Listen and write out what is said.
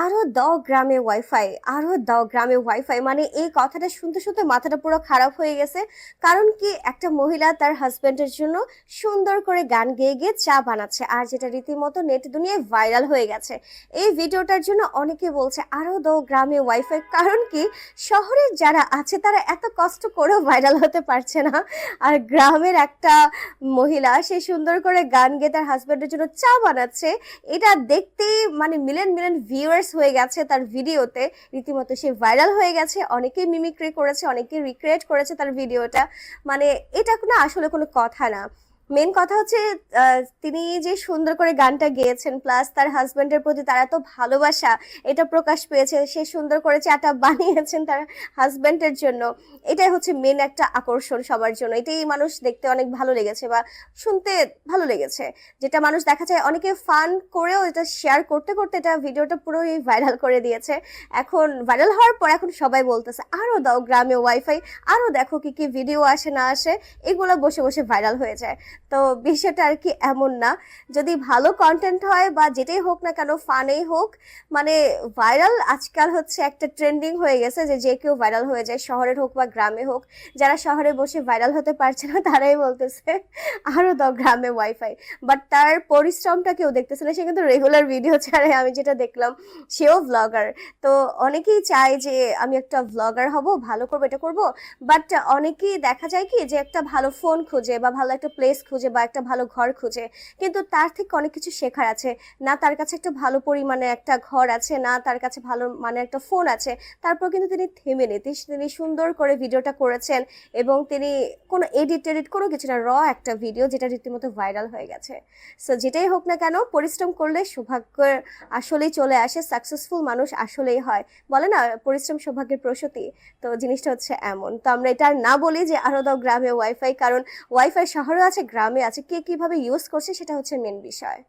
আরো দাও গ্রামে ওয়াইফাই, আরো দাও গ্রামে ওয়াইফাই, মানে এই কথাটা শুনতে শুনতে মাথাটা পুরো খারাপ হয়ে গেছে। কারণ কি, একটা মহিলা তার হাজবেন্ডের জন্য সুন্দর করে গান গেয়ে গিয়ে চা বানাচ্ছে, আর যেটা রীতিমতো নেট দুনিয়ায় ভাইরাল হয়ে গেছে। এই ভিডিওটার জন্য অনেকে বলছে আরো দাও গ্রামে ওয়াইফাই। কারণ কি, শহরের যারা আছে তারা এত কষ্ট করেও ভাইরাল হতে পারছে না, আর গ্রামের একটা মহিলা সে সুন্দর করে গান গেয়ে তার হাজবেন্ডের জন্য চা বানাচ্ছে। এটা দেখতেই মানে মিলিয়ন মিলিয়ন ভিউয়ার্স হয়ে গেছে তার ভিডিওতে, রীতিমতো সে ভাইরাল হয়ে গেছে। অনেকেই মিমিক্রি করেছে, অনেকেই রিক্রিয়েট করেছে তার ভিডিওটা। মানে এটা না আসলে কোনো কথা না। মেন কথা হচ্ছে তিনি যে সুন্দর করে গানটা গেয়েছেন, প্লাস তার হাজবেন্ডের প্রতি তার এত ভালোবাসা এটা প্রকাশ পেয়েছে। সে সুন্দর করে চাটা বানিয়েছেন তার হাজবেন্ডের জন্য। এটাই হচ্ছে মেন একটা আকর্ষণ সবার জন্য। এটাই মানুষ দেখতে অনেক ভালো লেগেছে বা শুনতে ভালো লেগেছে, যেটা মানুষ দেখা যায় অনেকে ফান করেও এটা শেয়ার করতে করতে এটা ভিডিওটা পুরোই ভাইরাল করে দিয়েছে। এখন ভাইরাল হওয়ার পর এখন সবাই বলতেছে আরো দাও গ্রামে ওয়াইফাই, আরো দেখো কি কি ভিডিও আসে না আসে, এগুলো বসে বসে ভাইরাল হয়ে যায়। তো বিষয়টা আর কি এমন না, যদি ভালো কন্টেন্ট হয় বা যেটাই হোক না কেন, ফানেই হোক, মানে ভাইরাল আজকাল হচ্ছে একটা ট্রেন্ডিং হয়ে গেছে যে যে কেউ ভাইরাল হয়ে যায়, শহরের হোক বা গ্রামে হোক। যারা শহরে বসে ভাইরাল হতে পারছে না তারাই বলতেছে আরো দাও গ্রামে ওয়াইফাই। বাট তার পরিশ্রমটা কেউ দেখতেছে না, সে কিন্তু রেগুলার ভিডিও ছাড়ে, আমি যেটা দেখলাম। সেও ভ্লগার। তো অনেকেই চায় যে আমি একটা ভ্লগার হব, ভালো করবো, এটা করব। বাট অনেকেই দেখা যায় কি যে একটা ভালো ফোন খুঁজে বা ভালো একটা প্লেস খুঁজে বা একটা ভালো ঘর খুঁজে, কিন্তু তার থেকে অনেক কিছু শেখার আছে। না তার কাছে একটা ভালো পরিমাণে একটা ঘর আছে, না তার কাছে ভালো মানে একটা ফোন আছে, তারপর কিন্তু তিনি থেমে নেই, তিনি সুন্দর করে ভিডিওটা করেছেন। এবং তিনি কোনো এডিট কোনো কিছু না, একটা ভিডিও যেটা রীতিমতো ভাইরাল হয়ে গেছে। সো যেটাই হোক না কেন, পরিশ্রম করলে সৌভাগ্য আসলেই চলে আসে, সাকসেসফুল মানুষ আসলেই হয়। বলে না, পরিশ্রম সৌভাগ্যের প্রসূতি। তো জিনিসটা হচ্ছে এমন। তো আমরা এটা আর না বলি যে আরো দাও গ্রামে ওয়াইফাই, কারণ ওয়াইফাই শহরে আছে, গ্রামে আছে, কে কিভাবে ইউজ করছে সেটা হচ্ছে মেন বিষয়।